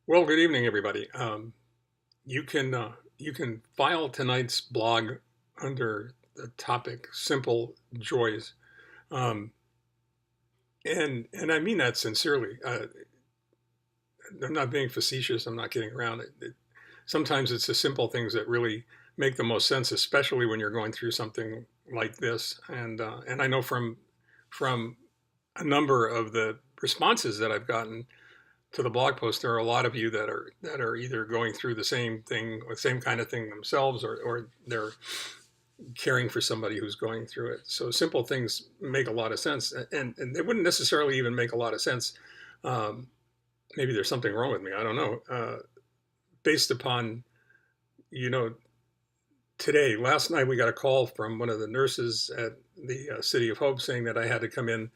Well, good evening, everybody. You can file tonight's blog under the topic "Simple Joys," um, and I mean that sincerely. I'm not being facetious. I'm not kidding around. Sometimes it's the simple things that really make the most sense, especially when you're going through something like this. And I know from a number of the responses that I've gotten to the blog post, there are a lot of you that are either going through the same thing, or the same kind of thing themselves, or they're caring for somebody who's going through it. So simple things make a lot of sense, and they wouldn't necessarily even make a lot of sense. Um, Maybe there's something wrong with me. I don't know. Based upon you know last night we got a call from one of the nurses at the City of Hope saying that I had to come in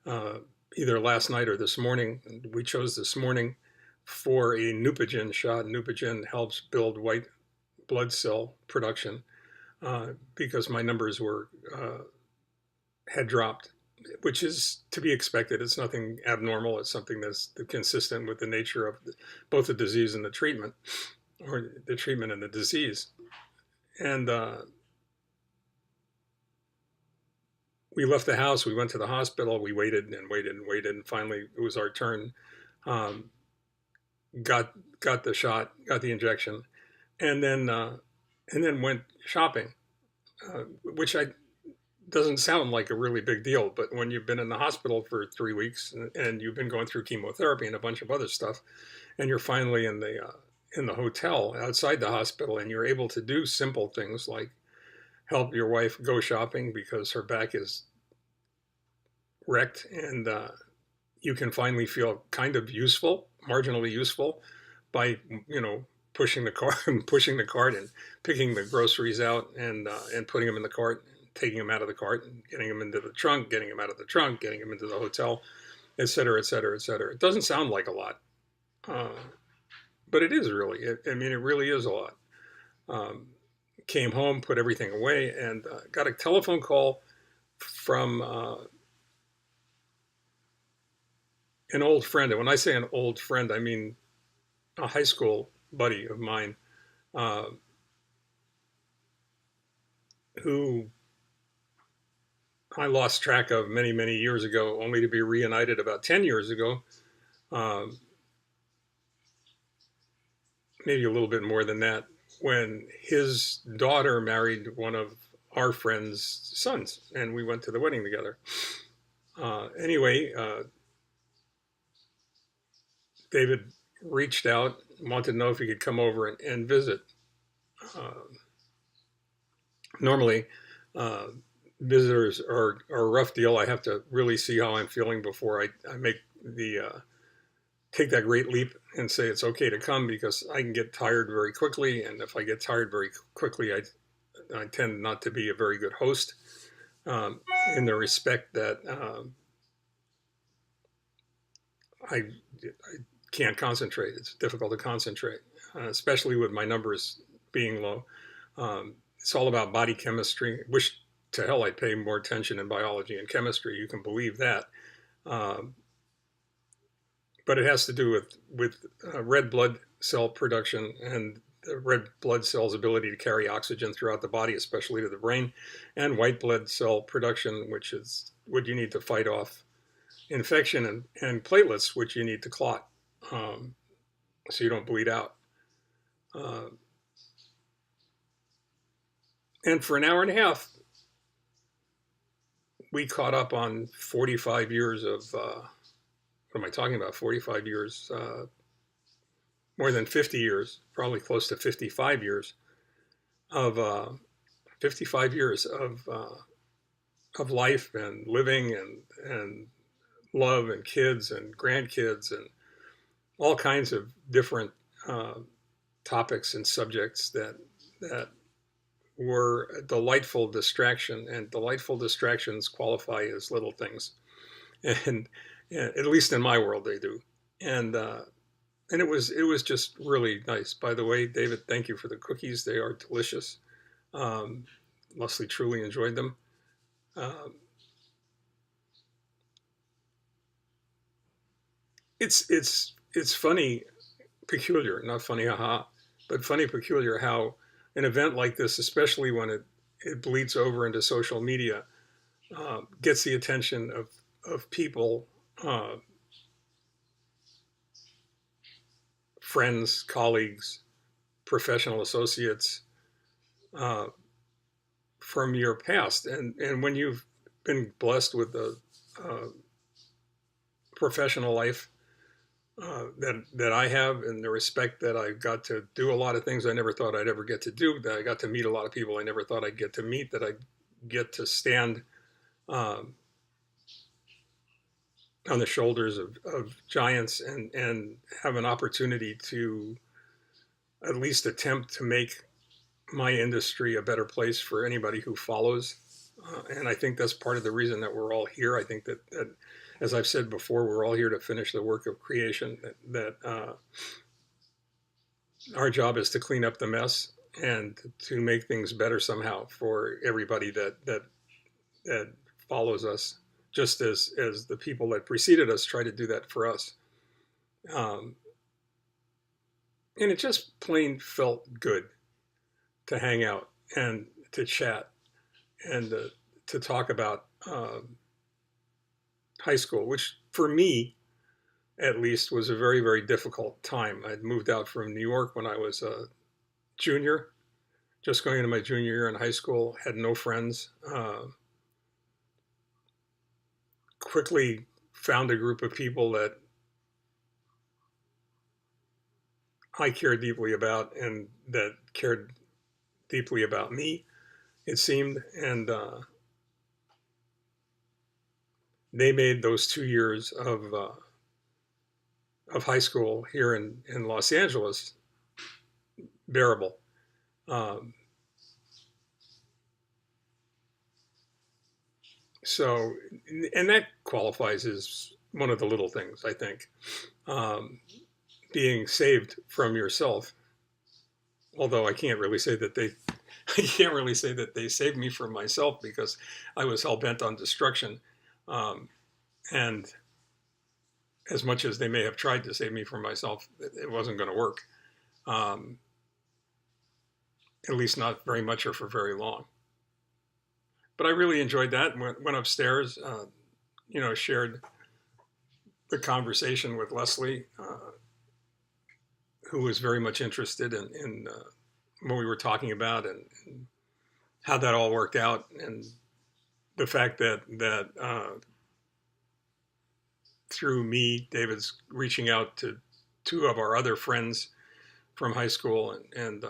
uh, either last night or this morning. We chose this morning for a Neupogen shot. Neupogen helps build white blood cell production because my numbers were had dropped, which is to be expected. It's nothing abnormal. It's something that's consistent with the nature of both the disease and the treatment, or the treatment and the disease. And we left the house. We went to the hospital. We waited and waited and waited, and finally it was our turn. Um, got the shot, got the injection, and then went shopping, which I doesn't sound like a really big deal, but when you've been in the hospital for 3 weeks and you've been going through chemotherapy and a bunch of other stuff, and you're finally in the hotel outside the hospital, and you're able to do simple things like help your wife go shopping because her back is wrecked, and you can finally feel kind of useful, marginally useful, by pushing the cart, pushing the cart, and picking the groceries out, and putting them in the cart, taking them out of the cart, and getting them into the trunk, getting them out of the trunk, getting them into the hotel, et cetera, et cetera, et cetera. It doesn't sound like a lot, uh, but it is really. I mean, it really is a lot. Um, Came home, put everything away, and got a telephone call from an old friend. And when I say an old friend, I mean a high school buddy of mine, uh, who I lost track of many, many years ago, only to be reunited about 10 years ago, um, maybe a little bit more than that, when his daughter married one of our friend's sons, and we went to the wedding together. Anyway, David reached out, wanted to know if he could come over and visit. Uh, Normally, uh, visitors are a rough deal. I have to really see how I'm feeling before I make the take that great leap and say it's okay to come, because I can get tired very quickly, and if I get tired very quickly, I tend not to be a very good host, um, in the respect that I can't concentrate. It's difficult to concentrate, especially with my numbers being low. It's all about body chemistry. Wish to hell I'd pay more attention in biology and chemistry. You can believe that. Um, but it has to do with red blood cell production and the red blood cell's ability to carry oxygen throughout the body, especially to the brain, and white blood cell production, which is what you need to fight off infection, and platelets, which you need to clot, um, so you don't bleed out. Uh, and for an hour and a half, we caught up on 45 years of, what am I talking about? 45 years, more than 50 years, probably close to 55 years of 55 years of life and living, and love, and kids and grandkids, and all kinds of different uh, topics and subjects that were a delightful distraction, and delightful distractions qualify as little things, and, and at least in my world they do, and it was just really nice. By the way, David, thank you for the cookies. They are delicious. Um, Leslie truly enjoyed them. Um, it's funny. peculiar, not funny, haha, but funny, peculiar how an event like this, especially when it bleeds over into social media, gets the attention of people, uh, friends, colleagues, professional associates uh, from your past. And when you've been blessed with a professional life that I have, and the respect that I got to do a lot of things I never thought I'd ever get to do, that I got to meet a lot of people I never thought I'd get to meet, that I get to stand um, on the shoulders of giants and have an opportunity to at least attempt to make my industry a better place for anybody who follows. And I think that's part of the reason that we're all here. I think that as I've said before, we're all here to finish the work of creation, that our job is to clean up the mess and to make things better somehow for everybody that follows us, just as the people that preceded us try to do that for us. Um, and it just plain felt good to hang out and to chat and to talk about high school, which for me, at least, was a very, very difficult time. I'd moved out from New York when I was a junior, just going into my junior year in high school, had no friends. Quickly found a group of people that I cared deeply about and that cared deeply about me, it seemed. And they made those 2 years of high school here in Los Angeles bearable. Um, so, and that qualifies as one of the little things, I think. Um, Being saved from yourself, although I can't really say that they I can't really say that they saved me from myself, because I was hell bent on destruction. Um, and as much as they may have tried to save me from myself, it wasn't going to work. Um, at least not very much or for very long. But I really enjoyed that. Went upstairs, shared the conversation with Leslie, who was very much interested in what we were talking about, and how that all worked out, and the fact that through me, David's reaching out to two of our other friends from high school, and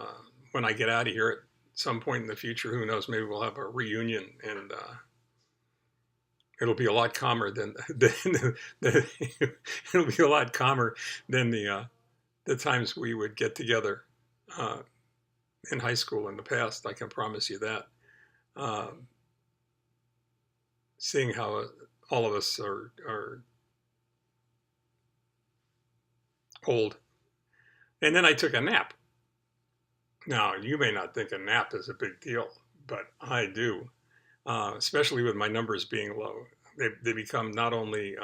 when I get out of here at some point in the future, who knows, maybe we'll have a reunion, and it'll be a lot calmer than it'll be a lot calmer than the times we would get together uh, in high school in the past. I can promise you that. Um, Seeing how all of us are old. And then I took a nap. Now, you may not think a nap is a big deal, but I do, especially with my numbers being low. They become not only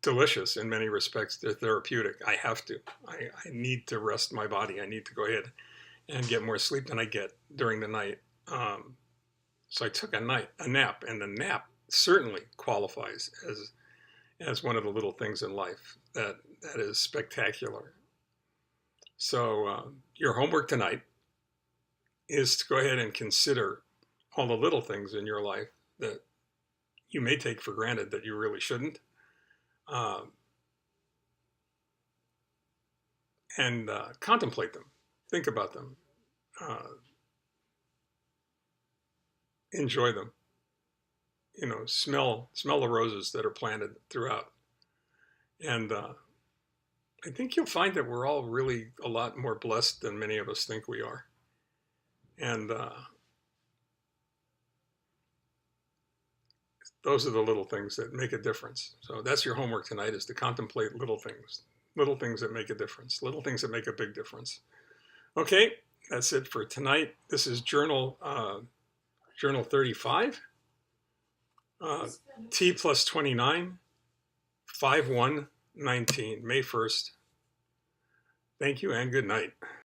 delicious in many respects, they're therapeutic. I have to. I need to rest my body. I need to go ahead and get more sleep than I get during the night. So I took a nap, and the nap certainly qualifies as one of the little things in life that is spectacular. So your homework tonight is to go ahead and consider all the little things in your life that you may take for granted that you really shouldn't, um, and contemplate them, think about them, uh, enjoy them. Smell the roses that are planted throughout, and I think you'll find that we're all really a lot more blessed than many of us think we are. And those are the little things that make a difference. So that's your homework tonight, is to contemplate little things that make a difference, little things that make a big difference. Okay, that's it for tonight. This is Journal 35, T+29, 5-1, 2019, May 1st. Thank you and good night.